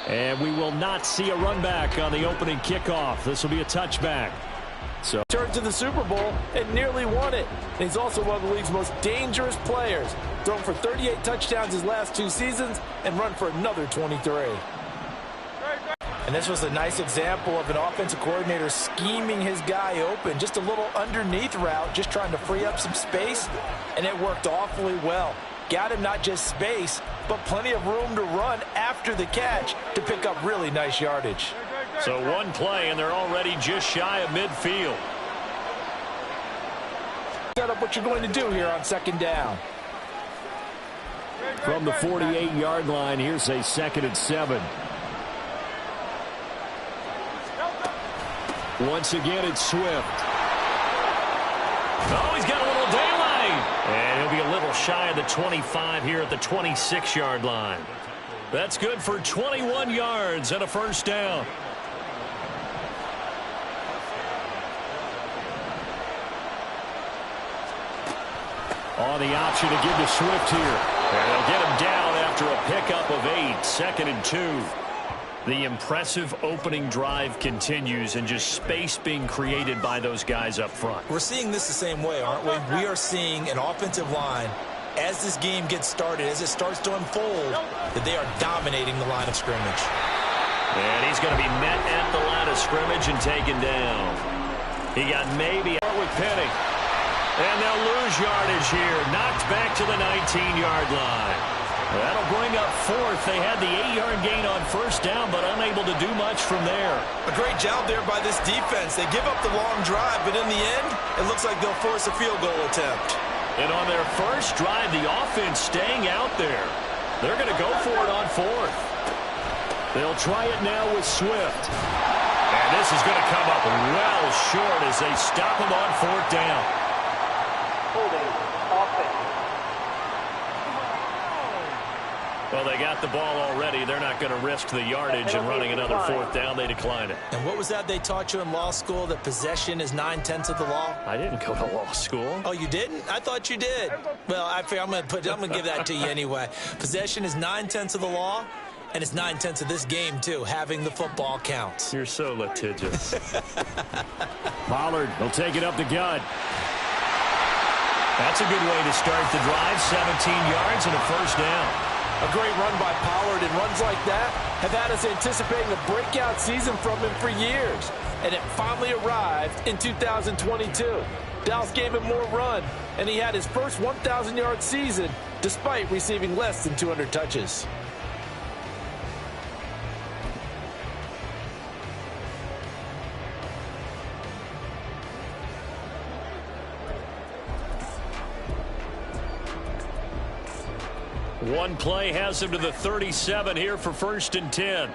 And we will not see a run back on the opening kickoff. This will be a touchback. So turned to the Super Bowl and nearly won it. And he's also one of the league's most dangerous players. Thrown for 38 touchdowns his last 2 seasons and run for another 23. And this was a nice example of an offensive coordinator scheming his guy open. Just a little underneath route, just trying to free up some space, and it worked awfully well. Got him not just space, but plenty of room to run after the catch to pick up really nice yardage. So one play, and they're already just shy of midfield. Set up what you're going to do here on second down. From the 48-yard line, here's a 2nd and 7. Once again, it's Swift. Oh, he's got a little daylight. And he'll be a little shy of the 25 here at the 26-yard line. That's good for 21 yards and a first down. On the option to give to Swift here. And they'll get him down after a pickup of 8, 2nd and 2. The impressive opening drive continues, and just space being created by those guys up front. We're seeing this the same way, aren't we? We are seeing an offensive line, as this game gets started, as it starts to unfold, that they are dominating the line of scrimmage. And he's going to be met at the line of scrimmage and taken down. He got maybe out with Penny. And they'll lose yardage here. Knocked back to the 19-yard line. That'll bring up 4th. They had the 8-yard gain on first down, but unable to do much from there. A great job there by this defense. They give up the long drive, but in the end, it looks like they'll force a field goal attempt. And on their first drive, the offense staying out there. They're going to go for it on 4th. They'll try it now with Swift. And this is going to come up well short as they stop him on 4th down. Holding offense. Well, they got the ball already. They're not going to risk the yardage and running another 4th down. They decline it. And what was that they taught you in law school, that possession is 9/10 of the law? I didn't go to law school. Oh, you didn't? I thought you did. Well, I'm going to give that to you anyway. Possession is 9/10 of the law, and it's 9/10 of this game, too. Having the football counts. You're so litigious. Pollard will take it up the gut. That's a good way to start the drive. 17 yards and a first down. A great run by Pollard, and runs like that have had us anticipating a breakout season from him for years. And it finally arrived in 2022. Dallas gave him more run, and he had his first 1,000-yard season despite receiving less than 200 touches. One play has him to the 37 here for 1st and 10.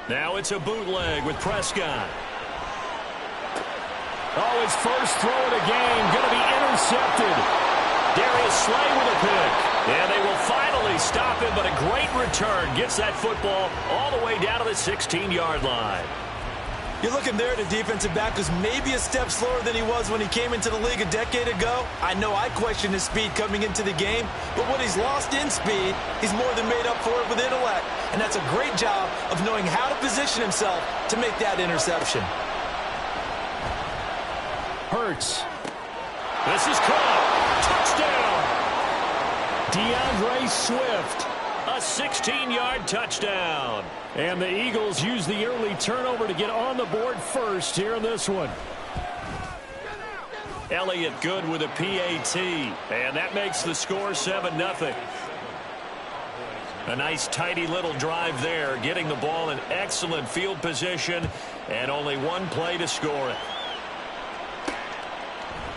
Now it's a bootleg with Prescott. Oh, his first throw of the game going to be intercepted. Darius Slay with a pick. And they will finally stop him, but a great return. Gets that football all the way down to the 16-yard line. You're looking there at a defensive back who's maybe a step slower than he was when he came into the league a decade ago. I know I questioned his speed coming into the game, but what he's lost in speed, he's more than made up for it with intellect. And that's a great job of knowing how to position himself to make that interception. Hurts. This is caught. Touchdown. DeAndre Swift. A 16-yard touchdown. And the Eagles use the early turnover to get on the board first here in this one. Elliott good with a PAT. And that makes the score 7-0. A nice tidy little drive there, getting the ball in excellent field position, and only one play to score it.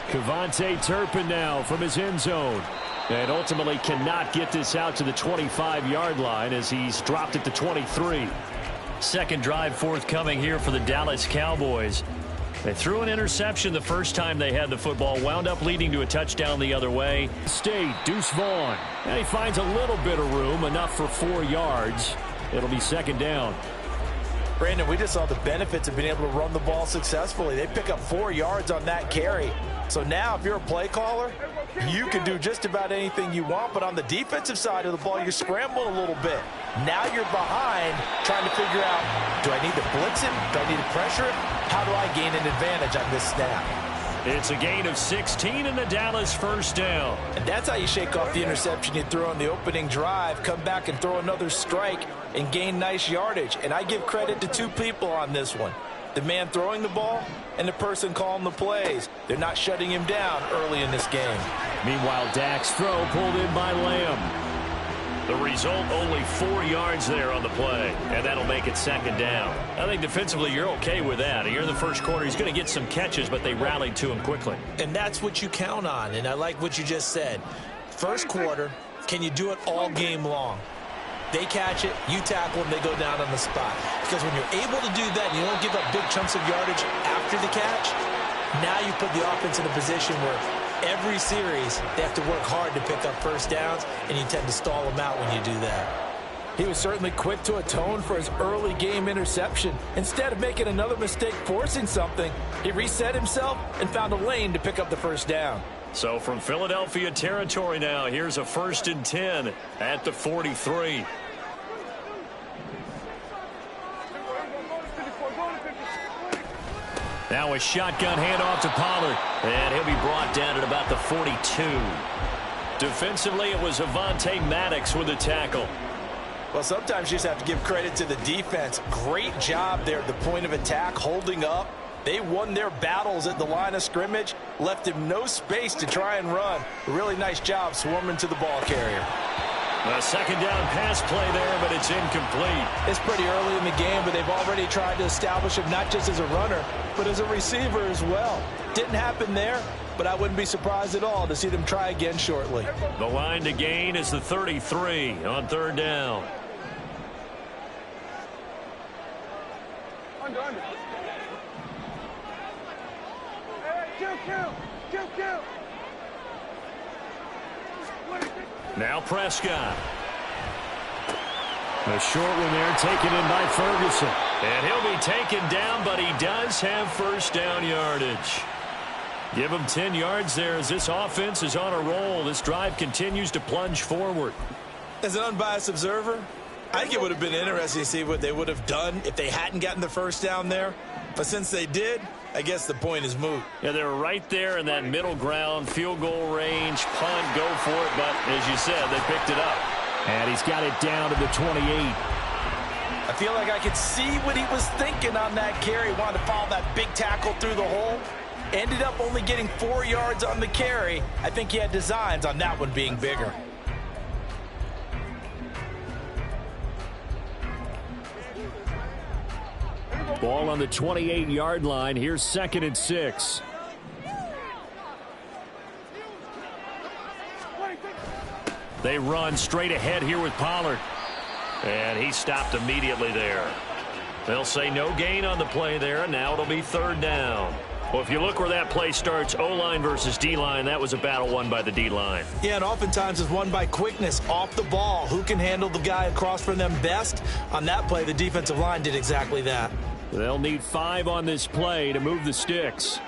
Kevontae Turpin now from his end zone. And ultimately cannot get this out to the 25-yard line as he's dropped it to 23. Second drive forthcoming here for the Dallas Cowboys. They threw an interception the first time they had the football, wound up leading to a touchdown the other way. State, Deuce Vaughn. And he finds a little bit of room, enough for 4 yards. It'll be second down. Brandon, we just saw the benefits of being able to run the ball successfully. They pick up 4 yards on that carry. So now if you're a play caller, you can do just about anything you want, but on the defensive side of the ball, you're scrambling a little bit. Now you're behind trying to figure out, do I need to blitz him? Do I need to pressure him? How do I gain an advantage on this snap? It's a gain of 16 and the Dallas first down. And that's how you shake off the interception you threw on the opening drive, come back and throw another strike and gain nice yardage. And I give credit to 2 people on this one. The man throwing the ball and the person calling the plays. They're not shutting him down early in this game. Meanwhile, Dak's throw pulled in by Lamb. The result, only 4 yards there on the play, and that'll make it second down. I think defensively you're okay with that. Here in the first quarter, he's going to get some catches, but they rallied to him quickly. And that's what you count on, and I like what you just said. First quarter, can you do it all game long? They catch it, you tackle them, they go down on the spot. Because when you're able to do that and you don't give up big chunks of yardage after the catch, now you put the offense in a position where every series they have to work hard to pick up first downs, and you tend to stall them out when you do that. He was certainly quick to atone for his early game interception. Instead of making another mistake forcing something, he reset himself and found a lane to pick up the first down. So from Philadelphia territory now, here's a 1st and 10 at the 43. Now a shotgun handoff to Pollard, and he'll be brought down at about the 42. Defensively, it was Avonte Maddox with the tackle. Well, sometimes you just have to give credit to the defense. Great job there at the point of attack, holding up. They won their battles at the line of scrimmage, left him no space to try and run. A really nice job swarming to the ball carrier. A second down pass play there, but it's incomplete. It's pretty early in the game, but they've already tried to establish him not just as a runner, but as a receiver as well. Didn't happen there, but I wouldn't be surprised at all to see them try again shortly. The line to gain is the 33 on 3rd down. Now Prescott. A short one there taken in by Ferguson. And he'll be taken down, but he does have first down yardage. Give him 10 yards there as this offense is on a roll. This drive continues to plunge forward. As an unbiased observer, I think it would have been interesting to see what they would have done if they hadn't gotten the first down there. But since they did, I guess the point is moot. Yeah, they're right there in that middle ground, field goal range, punt, go for it. But as you said, they picked it up. And he's got it down to the 28. I feel like I could see what he was thinking on that carry. Wanted to follow that big tackle through the hole. Ended up only getting 4 yards on the carry. I think he had designs on that one being bigger. Ball on the 28-yard line. Here's 2nd and 6. They run straight ahead here with Pollard. And he stopped immediately there. They'll say no gain on the play there. Now it'll be 3rd down. Well, if you look where that play starts, O-line versus D-line, that was a battle won by the D-line. Yeah, and oftentimes it's won by quickness off the ball. Who can handle the guy across from them best? On that play, the defensive line did exactly that. They'll need 5 on this play to move the sticks.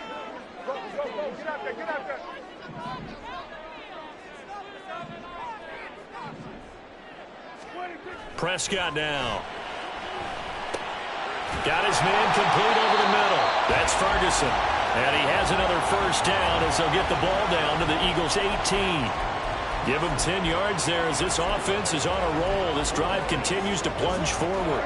Prescott now. Got his man complete over the middle. That's Ferguson. And he has another first down as they'll get the ball down to the Eagles' 18. Give him 10 yards there as this offense is on a roll. This drive continues to plunge forward.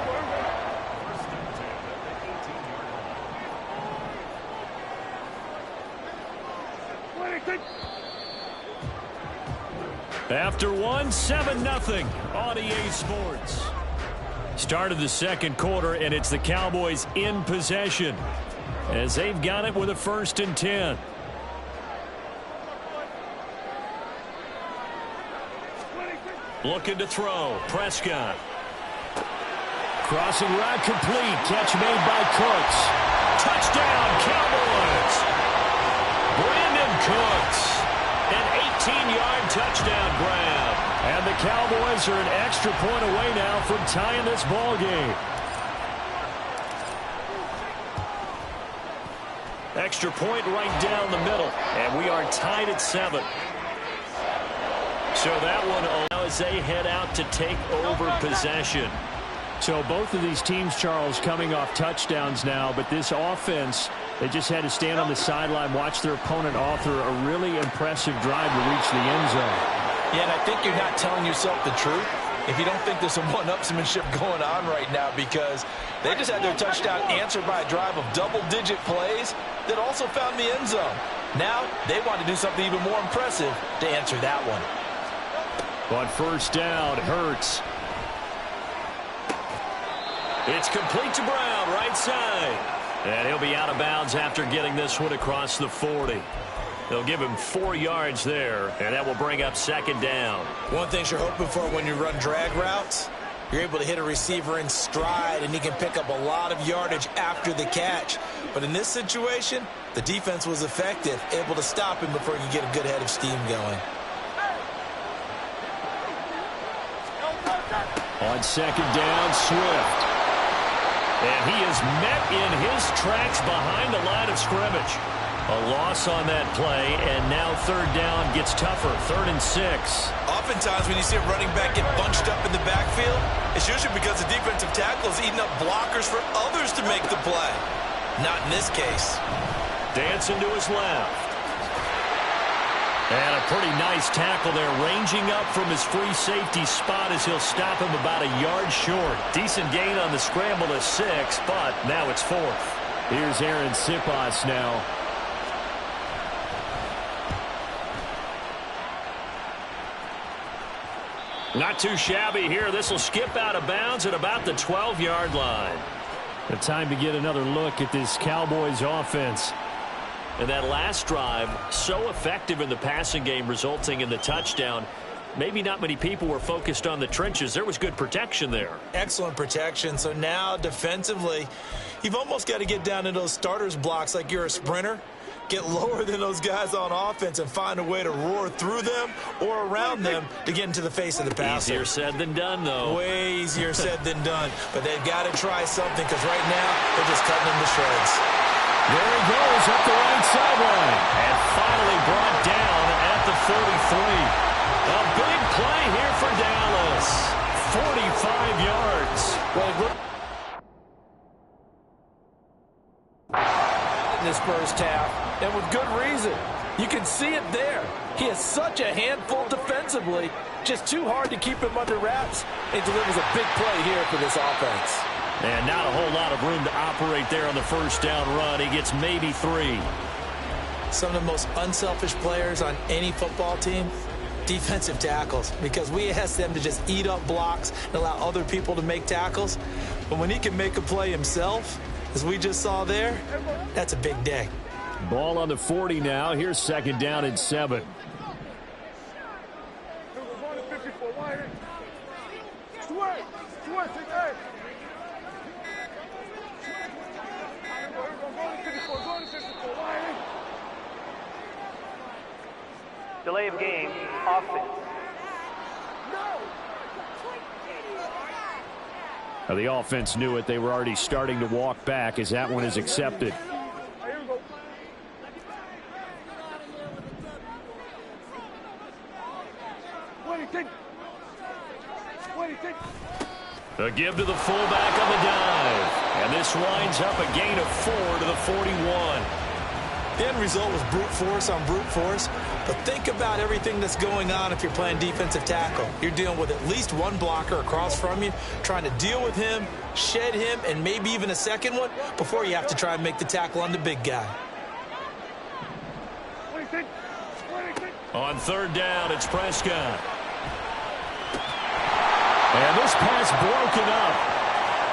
After one, 7-0 on EA Sports. Start of the second quarter, and it's the Cowboys in possession as they've got it with a 1st and 10. Looking to throw. Prescott. Crossing route complete. Catch made by Cooks. Touchdown, Cowboys. Brandon Cooks. An 18-yard touchdown grab. And the Cowboys are an extra point away now from tying this ball game. Extra point right down the middle, and we are tied at 7. So that one allows they head out to take over possession. So both of these teams, Charles, coming off touchdowns now, but this offense, they just had to stand on the sideline, watch their opponent author a really impressive drive to reach the end zone. Yeah, and I think you're not telling yourself the truth if you don't think there's some one-upsmanship going on right now, because they just had their touchdown answered by a drive of double-digit plays that also found the end zone. Now they want to do something even more impressive to answer that one. On first down, Hurts. It's complete to Brown, right side. And he'll be out of bounds after getting this one across the 40. They'll give him 4 yards there, and that will bring up second down. One thing you're hoping for when you run drag routes, you're able to hit a receiver in stride, and he can pick up a lot of yardage after the catch. But in this situation, the defense was effective, able to stop him before he could get a good head of steam going. On second down, Swift. And he is met in his tracks behind the line of scrimmage. A loss on that play, and now third down gets tougher. 3rd and 6. Oftentimes when you see a running back get bunched up in the backfield, it's usually because the defensive tackle is eating up blockers for others to make the play. Not in this case. Dancing to his left. And a pretty nice tackle there, ranging up from his free safety spot as he'll stop him about a yard short. Decent gain on the scramble to 6, but now it's 4th. Here's Aaron Sipas now. Not too shabby here. This will skip out of bounds at about the 12-yard line. The time to get another look at this Cowboys offense. And that last drive, so effective in the passing game, resulting in the touchdown. Maybe not many people were focused on the trenches. There was good protection there. Excellent protection. So now defensively, you've almost got to get down to those starters blocks like you're a sprinter. Get lower than those guys on offense and find a way to roar through them or around them to get into the face of the passer. Easier said than done, though. Way easier said than done. But they've got to try something, because right now they're just cutting them to shreds. There he goes up the right sideline. And finally brought down at the 43. A big play here for Dallas. 45 yards. Well, in this first half, and with good reason. You can see it there. He is such a handful defensively. Just too hard to keep him under wraps. He delivers a big play here for this offense. And not a whole lot of room to operate there on the first down run. He gets maybe 3. Some of the most unselfish players on any football team, defensive tackles, because we ask them to just eat up blocks and allow other people to make tackles. But when he can make a play himself, as we just saw there, that's a big day. Ball on the 40 now. Here's second down and 7. Delay of game, offense. Now the offense knew it. They were already starting to walk back as that one is accepted. A give to the fullback on the dive. And this winds up a gain of 4 to the 41. The end result was brute force on brute force. But think about everything that's going on if you're playing defensive tackle. You're dealing with at least one blocker across from you, trying to deal with him, shed him, and maybe even a second one before you have to try and make the tackle on the big guy. On third down, it's Prescott. And this pass broken up.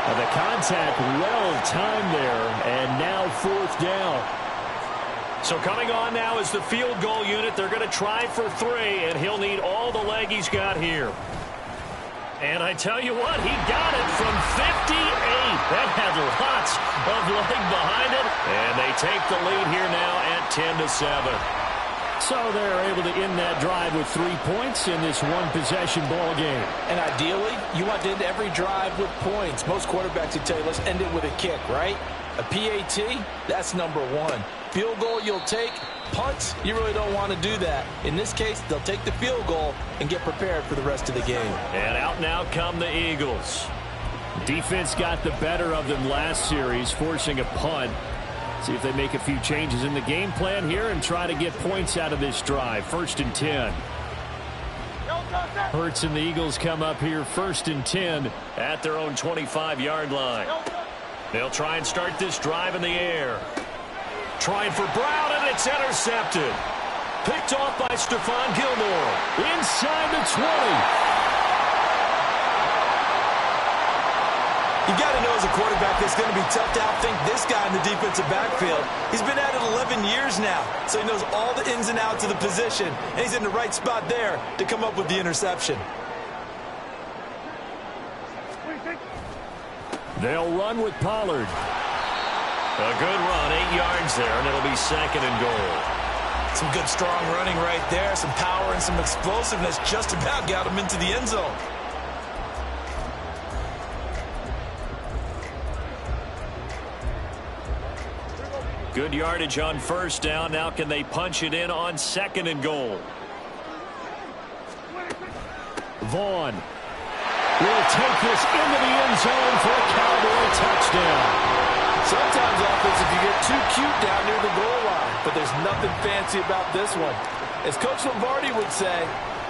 And the contact well-timed there, and now fourth down. So coming on now is the field goal unit. They're going to try for 3, and he'll need all the leg he's got here. And I tell you what, he got it from 58. That had lots of leg behind it. And they take the lead here now at 10-7. So they're able to end that drive with 3 points in this one-possession ball game. And ideally, you want to end every drive with points. Most quarterbacks would tell you, let's end it with a kick, right? A PAT, that's number 1. Field goal you'll take. Punts, you really don't want to do that. In this case, they'll take the field goal and get prepared for the rest of the game. And out now come the Eagles. Defense got the better of them last series, forcing a punt. See if they make a few changes in the game plan here and try to get points out of this drive. 1st and 10. Hurts and the Eagles come up here 1st and 10 at their own 25-yard line. They'll try and start this drive in the air. Trying for Brown, and it's intercepted. Picked off by Stephon Gilmore. Inside the 20. You got to know as a quarterback it's going to be tough to outthink this guy in the defensive backfield. He's been at it 11 years now, so he knows all the ins and outs of the position, and he's in the right spot there to come up with the interception. They'll run with Pollard. A good run, 8 yards there, and it'll be 2nd and goal. Some good, strong running right there, some power and some explosiveness just about got him into the end zone. Good yardage on 1st down. Now can they punch it in on 2nd and goal? Vaughn will take this into the end zone for a Cowboy touchdown. Sometimes offense, if you get too cute down near the goal line, but there's nothing fancy about this one. As Coach Lombardi would say,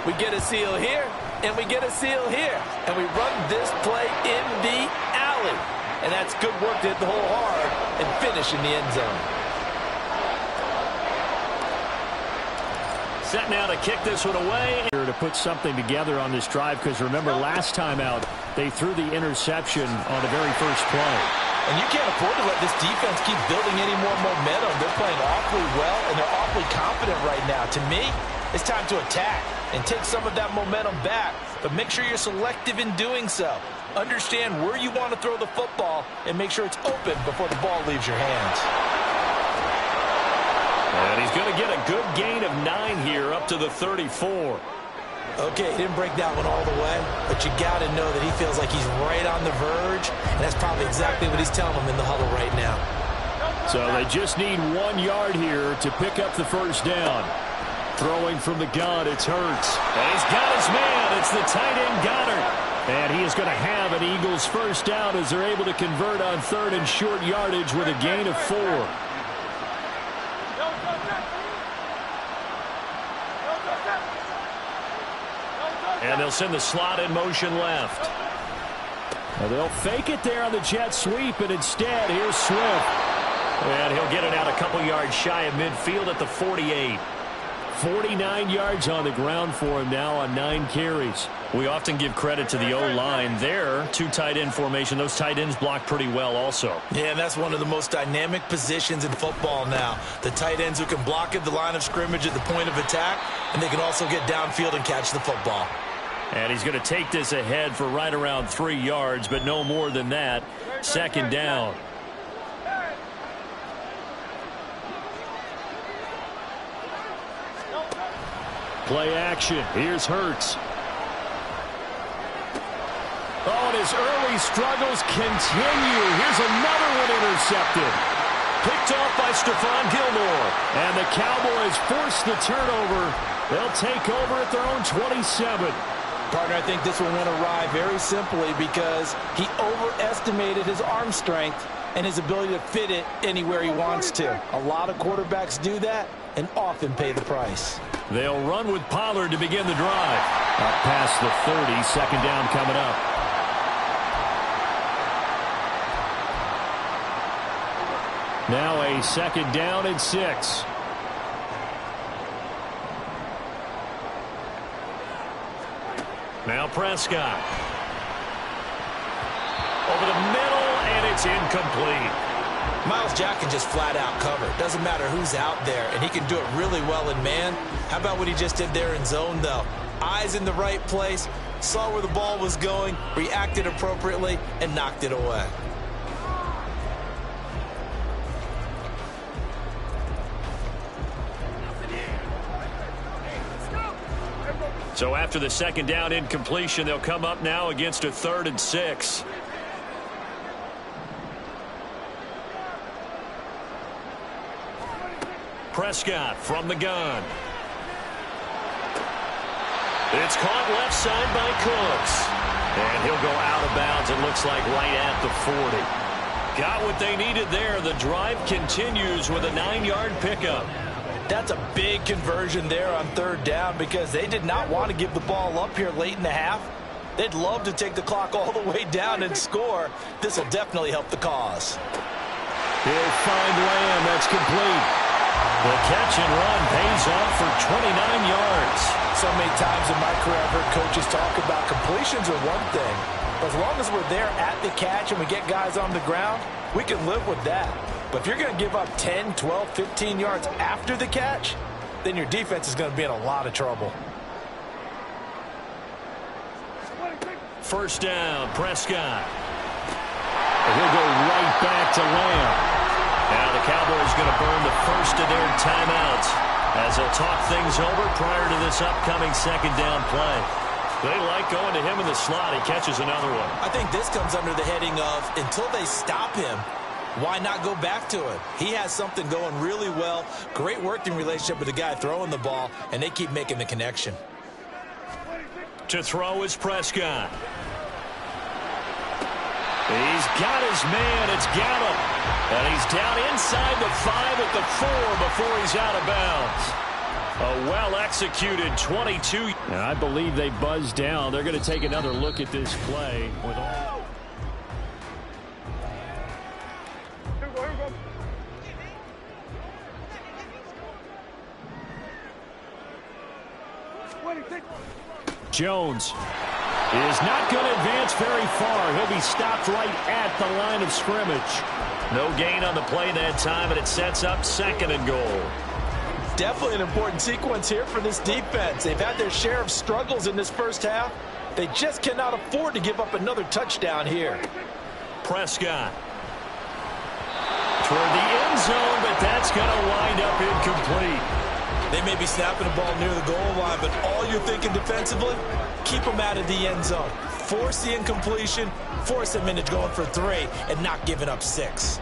we get a seal here, and we get a seal here, and we run this play in the alley. And that's good work to hit the hole hard and finish in the end zone. Set now to kick this one away. To put something together on this drive, because remember last time out they threw the interception on the very first play. And you can't afford to let this defense keep building any more momentum. They're playing awfully well, and they're awfully confident right now. To me, it's time to attack and take some of that momentum back, but make sure you're selective in doing so. Understand where you want to throw the football and make sure it's open before the ball leaves your hands. And he's going to get a good gain of 9 here up to the 34. Okay, he didn't break that one all the way, but you got to know that he feels like he's right on the verge, and that's probably exactly what he's telling him in the huddle right now. So they just need 1 yard here to pick up the 1st down. Throwing from the gun, it's Hurts. And he's got his man. It's the tight end Goddard. And he is going to have an Eagles 1st down as they're able to convert on 3rd and short yardage with a gain of 4. And they'll send the slot in motion left. Well, they'll fake it there on the jet sweep, and instead, here's Swift. And he'll get it out a couple yards shy of midfield at the 48. 49 yards on the ground for him now on 9 carries. We often give credit to the O-line there. 2 tight end formation. Those tight ends block pretty well also. Yeah, and that's one of the most dynamic positions in football now. The tight ends who can block at the line of scrimmage at the point of attack, and they can also get downfield and catch the football. And he's going to take this ahead for right around 3 yards, but no more than that. 2nd down. Play action. Here's Hurts. Oh, and his early struggles continue. Here's another one intercepted. Picked off by Stephon Gilmore. And the Cowboys force the turnover. They'll take over at their own 27. Partner, I think this one went awry very simply because he overestimated his arm strength and his ability to fit it anywhere he wants to. A lot of quarterbacks do that and often pay the price. They'll run with Pollard to begin the drive. Up past the 30, 2nd down coming up. Now a 2nd down and 6. Now Prescott. Over the middle, and it's incomplete. Myles Jack can just flat out cover. Doesn't matter who's out there, and he can do it really well in man. How about what he just did there in zone, though? Eyes in the right place, saw where the ball was going, reacted appropriately, and knocked it away. So after the 2nd down incompletion, they'll come up now against a 3rd and 6. Prescott from the gun. It's caught left side by Cooks. And he'll go out of bounds, it looks like, right at the 40. Got what they needed there. The drive continues with a 9-yard pickup. That's a big conversion there on third down because they did not want to give the ball up here late in the half. They'd love to take the clock all the way down and score. This will definitely help the cause. He'll find Lamb. That's complete. The catch and run pays off for 29 yards. So many times in my career I've heard coaches talk about completions are one thing. But as long as we're there at the catch and we get guys on the ground, we can live with that. But if you're going to give up 10, 12, 15 yards after the catch, then your defense is going to be in a lot of trouble. First down, Prescott. And he'll go right back to Lamb. Now the Cowboys going to burn the first of their timeouts as they'll talk things over prior to this upcoming second down play. They like going to him in the slot. He catches another one. I think this comes under the heading of until they stop him, why not go back to it? He has something going really well. Great working relationship with the guy throwing the ball, and they keep making the connection. To throw is Prescott. He's got his man. It's Gallup. And he's down inside the 5 at the 4 before he's out of bounds. A well-executed 22. And I believe they buzzed down. They're going to take another look at this play. With all Jones is not going to advance very far. He'll be stopped right at the line of scrimmage. No gain on the play that time, and it sets up 2nd and goal. Definitely an important sequence here for this defense. They've had their share of struggles in this first half. They just cannot afford to give up another touchdown here. Prescott toward the end zone, but that's going to wind up incomplete. They may be snapping the ball near the goal line, but all you're thinking defensively, keep them out of the end zone. Force the incompletion, force them into going for 3, and not giving up 6.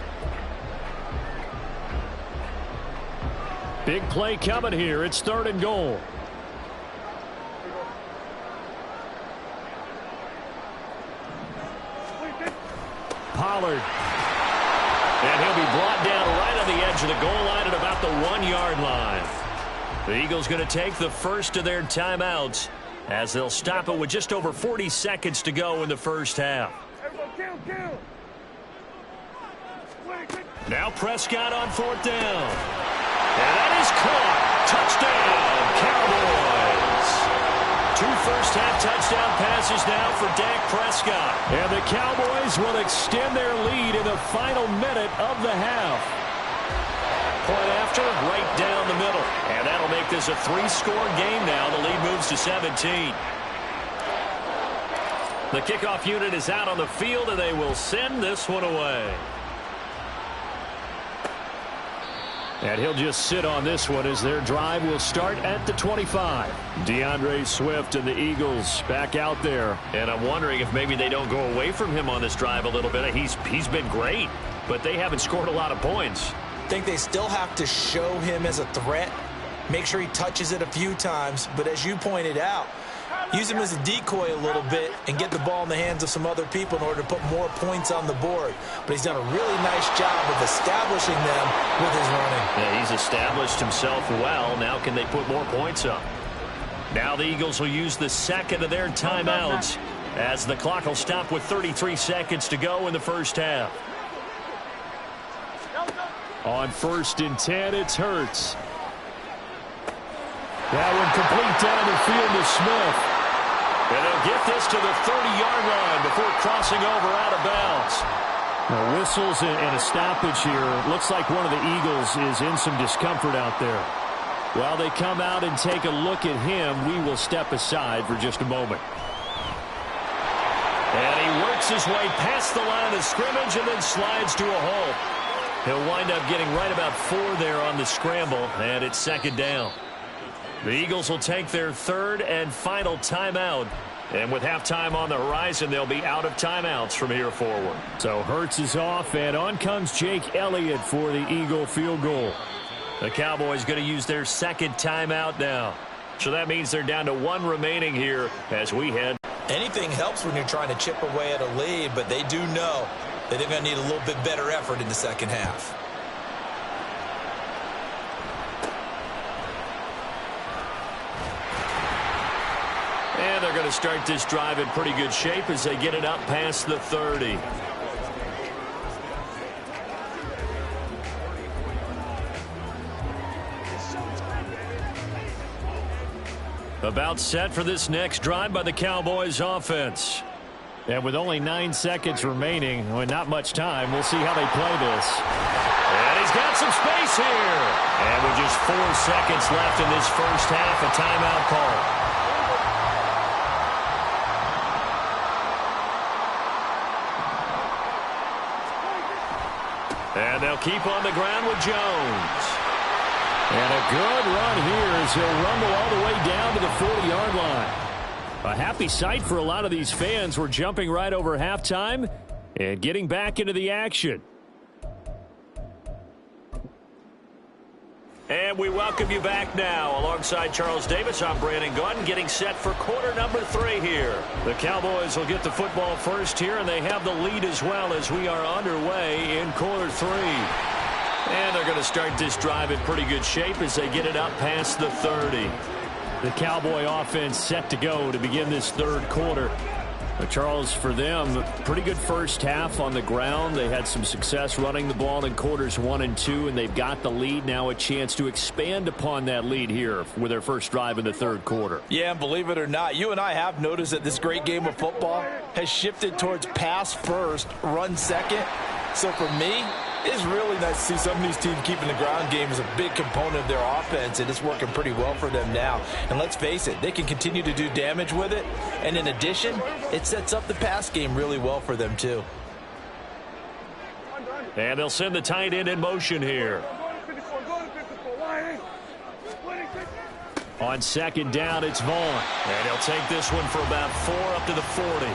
Big play coming here. It's 3rd and goal. Pollard. And he'll be brought down right on the edge of the goal line at about the 1-yard line. The Eagles going to take the first of their timeouts as they'll stop it with just over 40 seconds to go in the first half. Now Prescott on 4th down. And that is caught. Touchdown, Cowboys. 2 first-half touchdown passes now for Dak Prescott. And the Cowboys will extend their lead in the final minute of the half. Point after, right down the middle. And that'll make this a 3-score game now. The lead moves to 17. The kickoff unit is out on the field, and they will send this one away. And he'll just sit on this one as their drive will start at the 25. DeAndre Swift and the Eagles back out there. And I'm wondering if maybe they don't go away from him on this drive a little bit. He's been great, but they haven't scored a lot of points. I think they still have to show him as a threat, make sure he touches it a few times, but as you pointed out, use him as a decoy a little bit and get the ball in the hands of some other people in order to put more points on the board. But he's done a really nice job of establishing them with his running. Yeah, he's established himself well. Now can they put more points up? Now the Eagles will use the 2nd of their timeouts as the clock will stop with 33 seconds to go in the first half. On 1st and 10, it's Hurts. That one complete down the field to Smith. And they'll get this to the 30-yard line before crossing over out of bounds. Now, whistles and a stoppage here. Looks like one of the Eagles is in some discomfort out there. While they come out and take a look at him, we will step aside for just a moment. And he works his way past the line of scrimmage and then slides to a halt. He'll wind up getting right about 4 there on the scramble, and it's 2nd down. The Eagles will take their 3rd and final timeout. And with halftime on the horizon, they'll be out of timeouts from here forward. So Hurts is off, and on comes Jake Elliott for the Eagle field goal. The Cowboys going to use their second timeout now. So that means they're down to 1 remaining here as we head. Anything helps when you're trying to chip away at a lead, but they do know that they're going to need a little bit better effort in the second half. And they're going to start this drive in pretty good shape as they get it up past the 30. About set for this next drive by the Cowboys offense. And with only 9 seconds remaining, well, not much time, we'll see how they play this. And he's got some space here. And with just 4 seconds left in this first half, a timeout call. And they'll keep on the ground with Jones. And a good run here as he'll rumble all the way down to the 40-yard line. A happy sight for a lot of these fans. We're jumping right over halftime and getting back into the action. And we welcome you back now. Alongside Charles Davis, I'm Brandon Gunn, getting set for quarter number 3 here. The Cowboys will get the football first here, and they have the lead as well as we are underway in quarter 3. And they're going to start this drive in pretty good shape as they get it up past the 30. The Cowboy offense set to go to begin this third quarter. Charles, for them, pretty good first half on the ground. They had some success running the ball in quarters 1 and 2, and they've got the lead. Now a chance to expand upon that lead here with their first drive in the third quarter. Yeah, and believe it or not, you and I have noticed that this great game of football has shifted towards pass first, run second. So for me, it's really nice to see some of these teams keeping the ground game as a big component of their offense, and it's working pretty well for them now. And let's face it, they can continue to do damage with it. And in addition, it sets up the pass game really well for them too. And they'll send the tight end in motion here. On second down, it's Vaughn. And he'll take this one for about 4 up to the 40.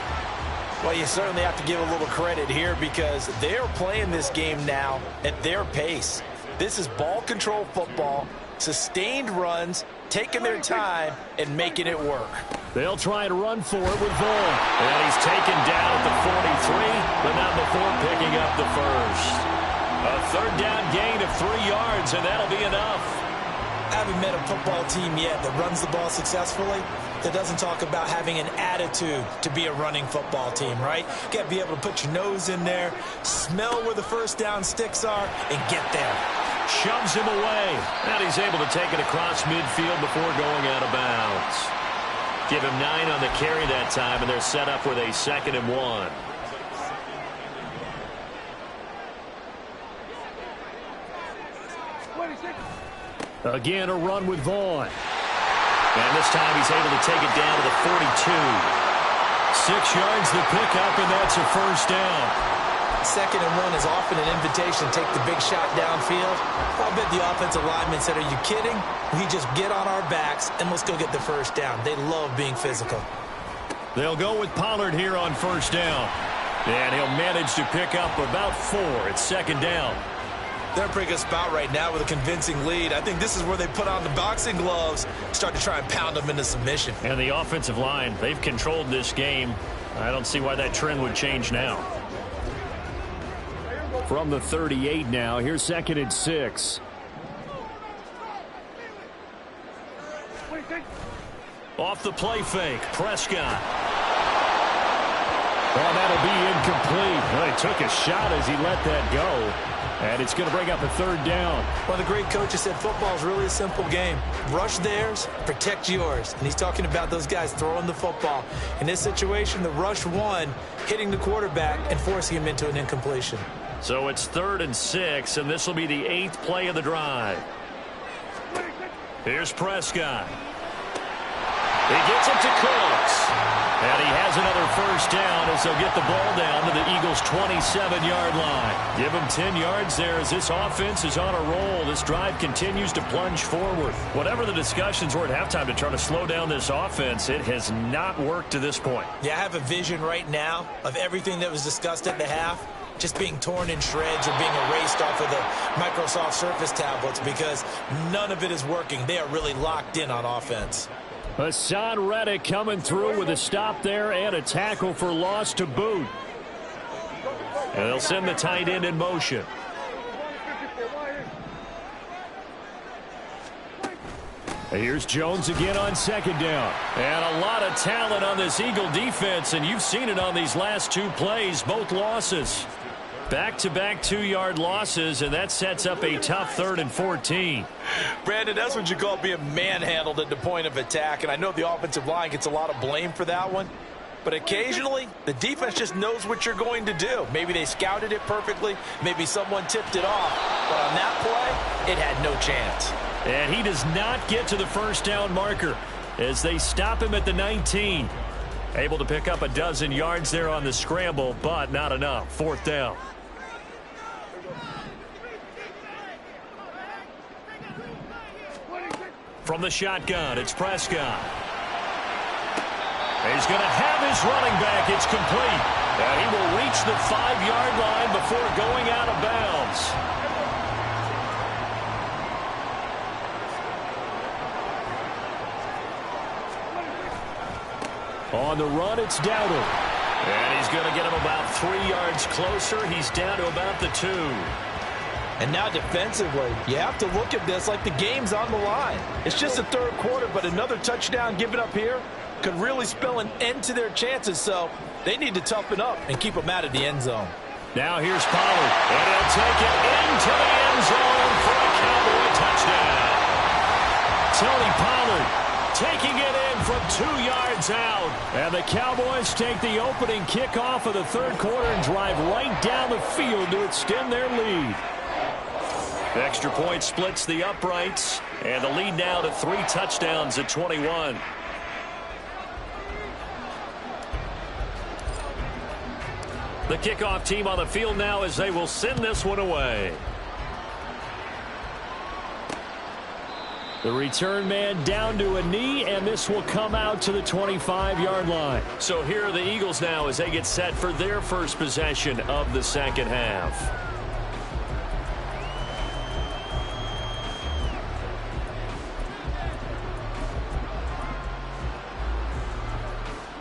Well, you certainly have to give a little credit here because they're playing this game now at their pace. This is ball control football, sustained runs, taking their time, and making it work. They'll try to run for it with Vaughn. And he's taken down at the 43, but not before picking up the first. A third down gain of 3 yards, and that'll be enough. I haven't met a football team yet that runs the ball successfully that doesn't talk about having an attitude to be a running football team, right? You got to be able to put your nose in there, smell where the first down sticks are, and get there. Shoves him away. And he's able to take it across midfield before going out of bounds. Give him 9 on the carry that time, and they're set up with a 2nd and 1. Again, a run with Vaughn. And this time he's able to take it down to the 42. 6 yards the pickup, and that's a first down. 2nd and 1 is often an invitation to take the big shot downfield. I'll bet the offensive lineman said, are you kidding? We just get on our backs, and let's go get the first down. They love being physical. They'll go with Pollard here on first down. And he'll manage to pick up about 4. It's 2nd down. They're in a pretty good spot right now with a convincing lead. I think this is where they put on the boxing gloves, start to try and pound them into submission. And the offensive line, they've controlled this game. I don't see why that trend would change now. From the 38 now, here's 2nd and 6. Off the play fake, Prescott. Well, that'll be incomplete. Well, he took a shot as he let that go. And it's going to bring up a 3rd down. Well, the great coach has said football is really a simple game. Rush theirs, protect yours. And he's talking about those guys throwing the football. In this situation, the rush one, hitting the quarterback and forcing him into an incompletion. So it's 3rd and 6, and this will be the 8th play of the drive. Here's Prescott. He gets it to Cooks. And he has another first down as they'll get the ball down to the Eagles' 27-yard line. Give him 10 yards there as this offense is on a roll. This drive continues to plunge forward. Whatever the discussions were at halftime to try to slow down this offense, it has not worked to this point. Yeah, I have a vision right now of everything that was discussed at the half just being torn in shreds or being erased off of the Microsoft Surface tablets because none of it is working. They are really locked in on offense. Hassan Reddick coming through with a stop there and a tackle for loss to boot. And they'll send the tight end in motion. Here's Jones again on second down. And a lot of talent on this Eagle defense, and you've seen it on these last two plays, both losses. Back-to-back 2-yard losses, and that sets up a tough 3rd and 14. Brandon, that's what you call being manhandled at the point of attack, and I know the offensive line gets a lot of blame for that one. But occasionally, the defense just knows what you're going to do. Maybe they scouted it perfectly. Maybe someone tipped it off. But on that play, it had no chance. And he does not get to the first down marker as they stop him at the 19. Able to pick up a dozen yards there on the scramble, but not enough. 4th down. From the shotgun, it's Prescott. He's going to have his running back. It's complete. And he will reach the 5-yard line before going out of bounds. On the run, it's Dowdle. And he's going to get him about 3 yards closer. He's down to about the 2. And now defensively, you have to look at this like the game's on the line. It's just the 3rd quarter, but another touchdown given up here could really spell an end to their chances. So they need to toughen up and keep them out of the end zone. Now here's Pollard. And he'll take it into the end zone for a Cowboy touchdown. Tony Pollard taking it in from 2 yards out. And the Cowboys take the opening kickoff of the 3rd quarter and drive right down the field to extend their lead. The extra point splits the uprights, and the lead now to 3 touchdowns at 21. The kickoff team on the field now as they will send this one away. The return man down to a knee, and this will come out to the 25-yard line. So here are the Eagles now as they get set for their first possession of the second half.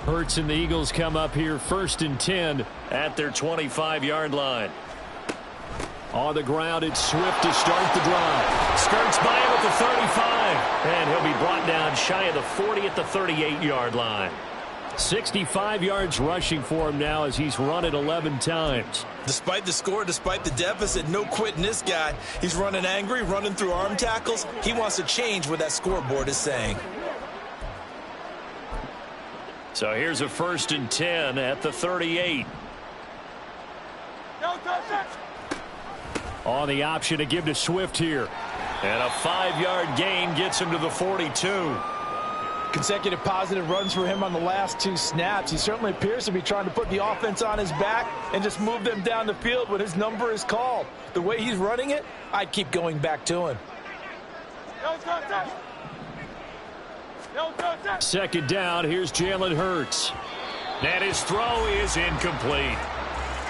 Hurts and the Eagles come up here 1st and 10 at their 25-yard line. On the ground, it's Swift to start the drive. Skirts by him at the 35. And he'll be brought down shy of the 40 at the 38-yard line. 65 yards rushing for him now as he's run it 11 times. Despite the score, despite the deficit, no quitting this guy. He's running angry, running through arm tackles. He wants to change what that scoreboard is saying. So here's a 1st and 10 at the 38. On the option to give to Swift here. And a 5-yard gain gets him to the 42. Consecutive positive runs for him on the last 2 snaps. He certainly appears to be trying to put the offense on his back and just move them down the field when his number is called. The way he's running it, I'd keep going back to him. 2nd down, here's Jalen Hurts. And his throw is incomplete.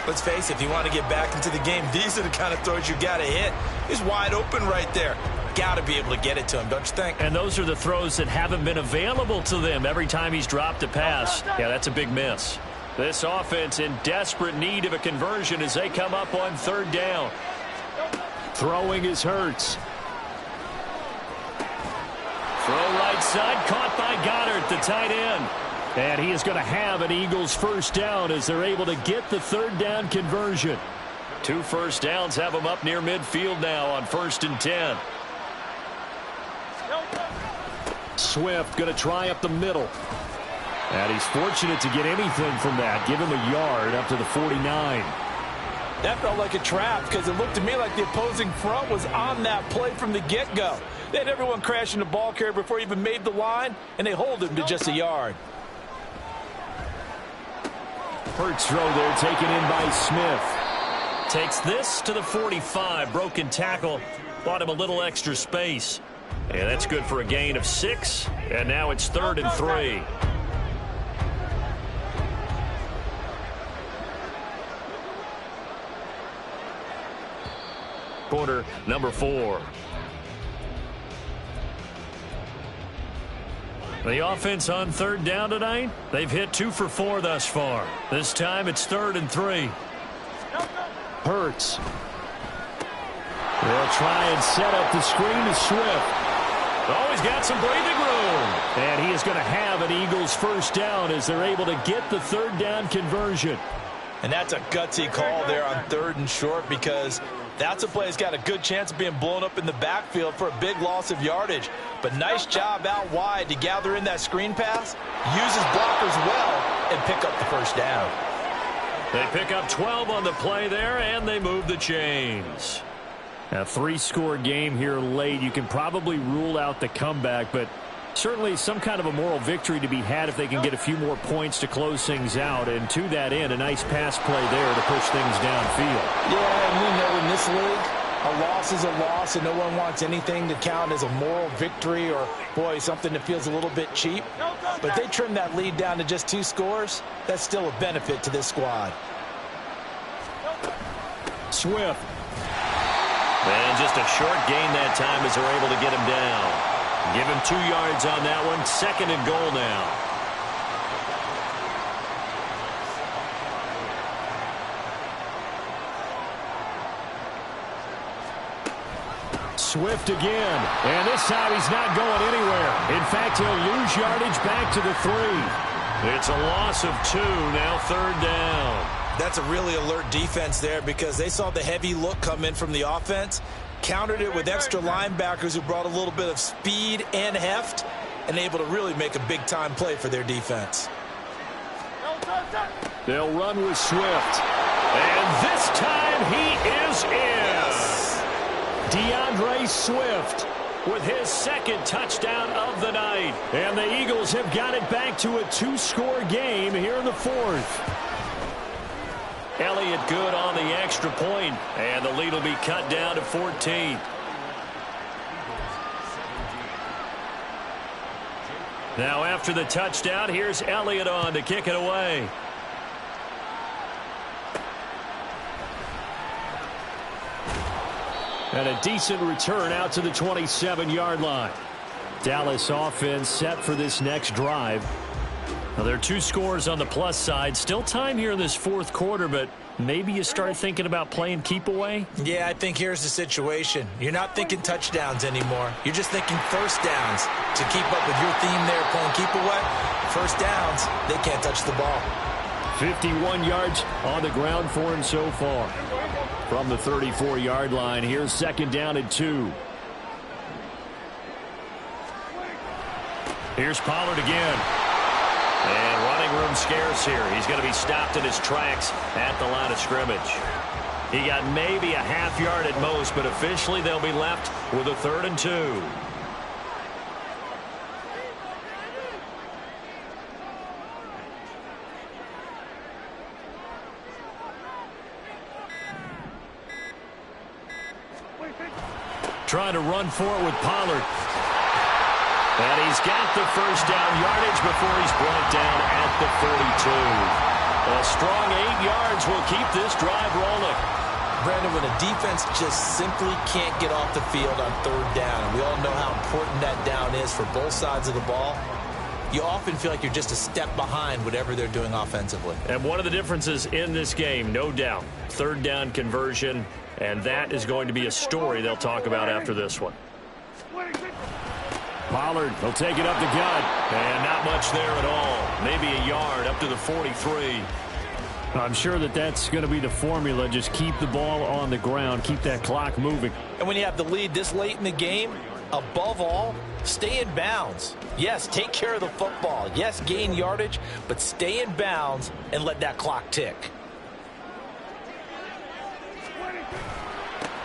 Let's face it, if you want to get back into the game, these are the kind of throws you got to hit. He's wide open right there. Got to be able to get it to him, don't you think? And those are the throws that haven't been available to them every time he's dropped a pass. Yeah, that's a big miss. This offense in desperate need of a conversion as they come up on 3rd down. Throwing is Hurts. Throw right side, caught by Goddard, the tight end. And he is going to have an Eagles first down as they're able to get the 3rd down conversion. 2 first downs have them up near midfield now on 1st and 10. Swift going to try up the middle. And he's fortunate to get anything from that. Give him a yard up to the 49. That felt like a trap because it looked to me like the opposing front was on that play from the get-go. They had everyone crashing the ball carrier before he even made the line, and they hold him to just a yard. Hurts throw there, taken in by Smith. Takes this to the 45. Broken tackle. Bought him a little extra space. And that's good for a gain of 6. And now it's 3rd and 3. Quarter number 4. The offense on 3rd down tonight, they've hit 2 for 4 thus far. This time it's 3rd and 3. Hurts. They'll try and set up the screen to Swift. Oh, he's got some breathing room. And he is going to have an Eagles first down as they're able to get the 3rd down conversion. And that's a gutsy call there on 3rd and short, because that's a play that's got a good chance of being blown up in the backfield for a big loss of yardage. But nice job out wide to gather in that screen pass, use his blockers well, and pick up the first down. They pick up 12 on the play there, and they move the chains. A 3-score game here late. You can probably rule out the comeback, but certainly some kind of a moral victory to be had if they can get a few more points to close things out. And to that end, a nice pass play there to push things downfield. Yeah, and we know in this league, a loss is a loss, and no one wants anything to count as a moral victory or, boy, something that feels a little bit cheap. But they trim that lead down to just 2 scores. That's still a benefit to this squad. Swift. And just a short gain that time as they're able to get him down. Give him 2 yards on that one. 2nd and goal now. Swift again. And this time he's not going anywhere. In fact, he'll lose yardage back to the 3. It's a loss of 2. Now 3rd down. That's a really alert defense there, because they saw the heavy look come in from the offense, countered it with extra linebackers who brought a little bit of speed and heft, and able to really make a big-time play for their defense. They'll run with Swift. And this time he is in. Yes. DeAndre Swift with his 2nd touchdown of the night. And the Eagles have got it back to a 2-score game here in the 4th. Elliott good on the extra point, and the lead will be cut down to 14. Now after the touchdown, here's Elliott on to kick it away. And a decent return out to the 27-yard line. Dallas offense set for this next drive. Well, there are 2 scores on the plus side. Still time here in this 4th quarter, but maybe you start thinking about playing keep away? Yeah, I think here's the situation. You're not thinking touchdowns anymore. You're just thinking first downs. To keep up with your theme there, playing keep away, first downs, they can't touch the ball. 51 yards on the ground for him so far. From the 34-yard line, here's 2nd down and 2. Here's Pollard again. And running room scarce here. He's going to be stopped in his tracks at the line of scrimmage. He got maybe a half yard at most, but officially they'll be left with a 3rd and 2. Trying to run for it with Pollard. And he's got the first down yardage before he's brought down at the 42. A strong 8 yards will keep this drive rolling. Brandon, when a defense just simply can't get off the field on 3rd down, and we all know how important that down is for both sides of the ball, you often feel like you're just a step behind whatever they're doing offensively. And one of the differences in this game, no doubt, 3rd down conversion, and that is going to be a story they'll talk about after this one. Pollard will take it up the gut. And not much there at all. Maybe a yard up to the 43. I'm sure that's going to be the formula. Just keep the ball on the ground. Keep that clock moving. And when you have the lead this late in the game, above all, stay in bounds. Yes, take care of the football. Yes, gain yardage, but stay in bounds and let that clock tick.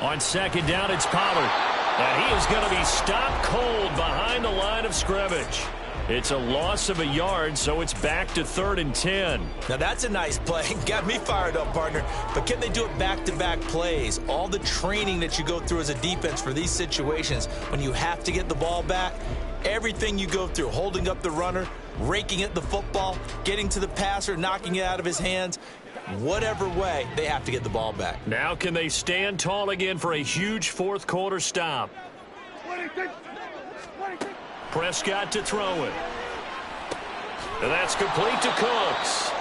On 2nd down, it's Pollard. And he is going to be stopped cold behind the line of scrimmage. It's a loss of a yard, so it's back to 3rd and 10. Now that's a nice play. Got me fired up, partner. But can they do it back-to-back plays? All the training that you go through as a defense for these situations, when you have to get the ball back, everything you go through, holding up the runner, raking at the football, getting to the passer, knocking it out of his hands, whatever way, they have to get the ball back. Now can they stand tall again for a huge fourth quarter stop? Prescott to throw it. And that's complete to Cooks.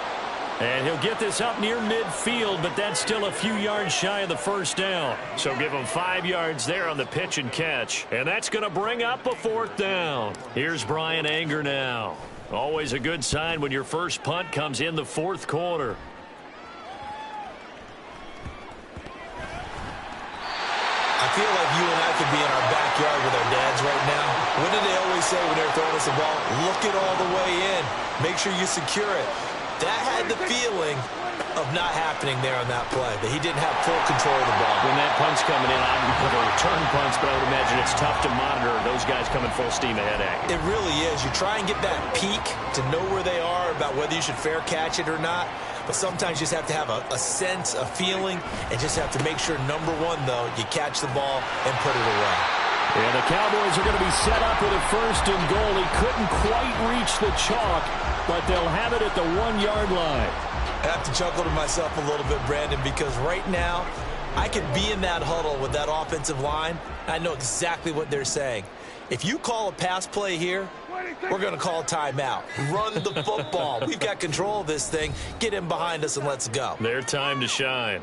And he'll get this up near midfield, but that's still a few yards shy of the first down. So give him 5 yards there on the pitch and catch. And that's going to bring up a 4th down. Here's Brian Anger now. Always a good sign when your first punt comes in the 4th quarter. I feel like you and I could be in our backyard with our dads right now. What did they always say when they were throwing us the ball? Look it all the way in. Make sure you secure it. That had the feeling of not happening there on that play, that he didn't have full control of the ball. When that punt's coming in, I would put a return punts, but I would imagine it's tough to monitor those guys coming full steam ahead at you. It really is. You try and get that peek to know where they are, about whether you should fair catch it or not. But sometimes you just have to have a sense, a feeling, and just have to make sure, number one, though, you catch the ball and put it away. And the Cowboys are going to be set up with a 1st and goal. He couldn't quite reach the chalk, but they'll have it at the 1-yard line. I have to chuckle to myself a little bit, Brandon, because right now I could be in that huddle with that offensive line. I know exactly what they're saying. If you call a pass play here, we're going to call a timeout. Run the football. We've got control of this thing. Get in behind us and let's go. Their time to shine.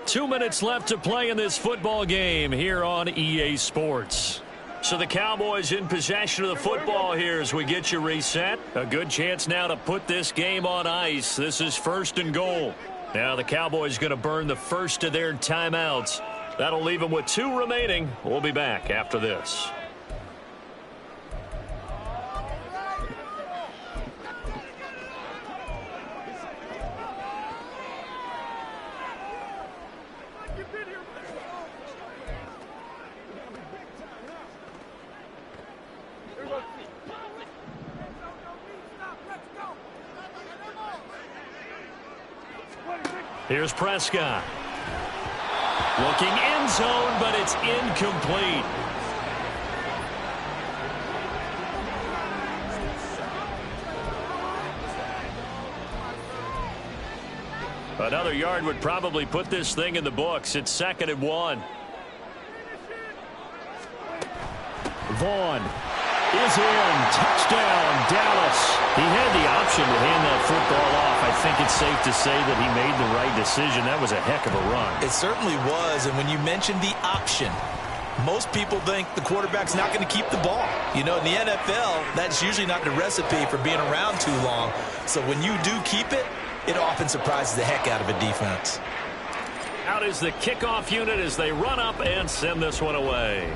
2 minutes left to play in this football game here on EA Sports. So the Cowboys in possession of the football here as we get you reset. A good chance now to put this game on ice. This is 1st and goal. Now the Cowboys going to burn the first of their timeouts. That'll leave them with 2 remaining. We'll be back after this. Here's Prescott. Looking end zone, but it's incomplete. Another yard would probably put this thing in the books. It's 2nd and 1. Vaughn is in. Touchdown, Dallas. He had the option to hand that football off. I think it's safe to say that he made the right decision. That was a heck of a run. It certainly was, and when you mentioned the option, most people think the quarterback's not going to keep the ball. You know, in the NFL, that's usually not the recipe for being around too long. So when you do keep it, it often surprises the heck out of a defense. Out is the kickoff unit as they run up and send this one away.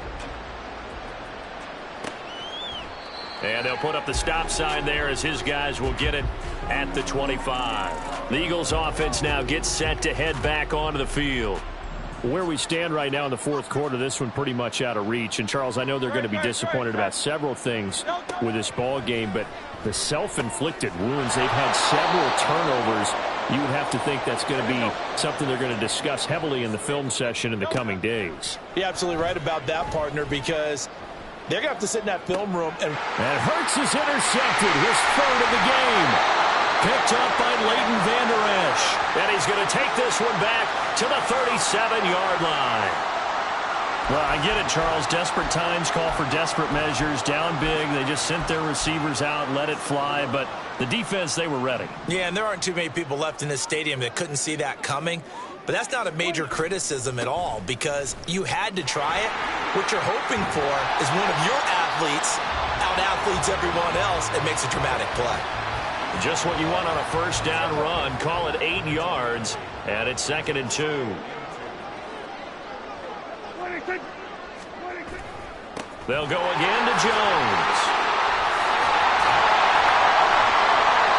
And they'll put up the stop sign there as his guys will get it at the 25. The Eagles offense now gets set to head back onto the field. Where we stand right now in the 4th quarter, this one pretty much out of reach. And, Charles, I know they're going to be disappointed about several things with this ball game, but the self-inflicted wounds, they've had several turnovers. You would have to think that's going to be something they're going to discuss heavily in the film session in the coming days. You're absolutely right about that, partner, because they're going to have to sit in that film room. And Hurts is intercepted, his 3rd of the game. Picked up by Leighton Vander Esch. And he's going to take this one back to the 37-yard line. Well, I get it, Charles. Desperate times call for desperate measures. Down big. They just sent their receivers out, let it fly. But the defense, they were ready. Yeah, and there aren't too many people left in this stadium that couldn't see that coming. But that's not a major criticism at all because you had to try it. What you're hoping for is one of your athletes out-athletes everyone else and makes a dramatic play. Just what you want on a first down run. Call it 8 yards, and it's 2nd and 2. They'll go again to Jones.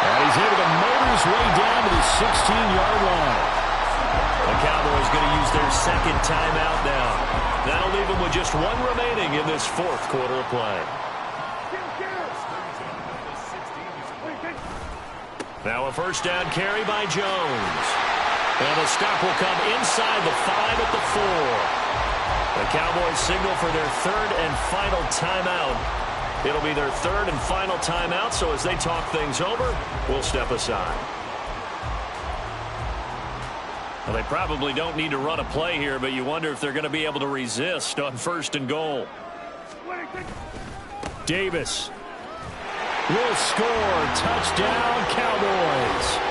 And he's able to motor his way down to the 16-yard line. The Cowboys going to use their 2nd timeout now. That'll leave him with just one remaining in this fourth quarter of play. Now a first down carry by Jones. And the stop will come inside the 5 at the 4. The Cowboys signal for their third and final timeout. It'll be their third and final timeout, so as they talk things over, we'll step aside. Well, they probably don't need to run a play here, but you wonder if they're going to be able to resist on first and goal. Davis will score. Touchdown, Cowboys.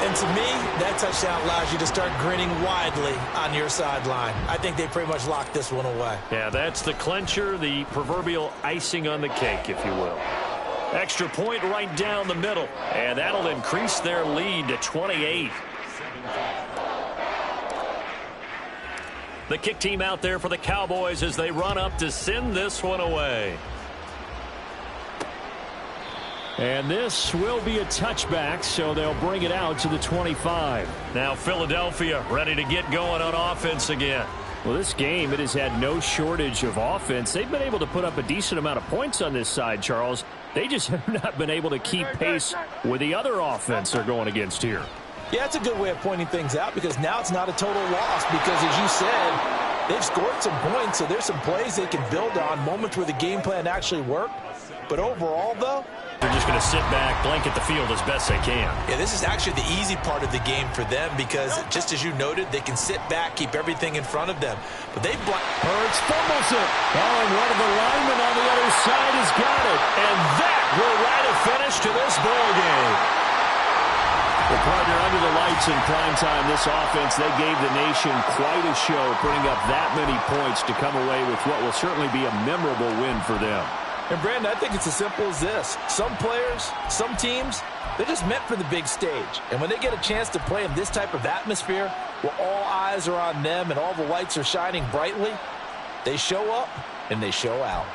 And to me, that touchdown allows you to start grinning widely on your sideline. I think they pretty much locked this one away. Yeah, that's the clincher, the proverbial icing on the cake, if you will. Extra point right down the middle, and that'll increase their lead to 28. The kick team out there for the Cowboys as they run up to send this one away. And this will be a touchback, so they'll bring it out to the 25. Now Philadelphia ready to get going on offense again. Well, this game, it has had no shortage of offense. They've been able to put up a decent amount of points on this side, Charles. They just have not been able to keep pace with the other offense they're going against here. Yeah, that's a good way of pointing things out because now it's not a total loss because, as you said, they've scored some points, so there's some plays they can build on, moments where the game plan actually worked. But overall, though, they're just going to sit back, blanket the field as best they can. Yeah, this is actually the easy part of the game for them because, just as you noted, they can sit back, keep everything in front of them. But they Hurts fumbles it. Oh, and one of the linemen on the other side has got it. And that will write a finish to this ball game. Well, partner, under the lights in prime time, this offense, they gave the nation quite a show, putting up that many points to come away with what will certainly be a memorable win for them. And, Brandon, I think it's as simple as this. Some players, some teams, they're just meant for the big stage. And when they get a chance to play in this type of atmosphere where all eyes are on them and all the lights are shining brightly, they show up and they show out.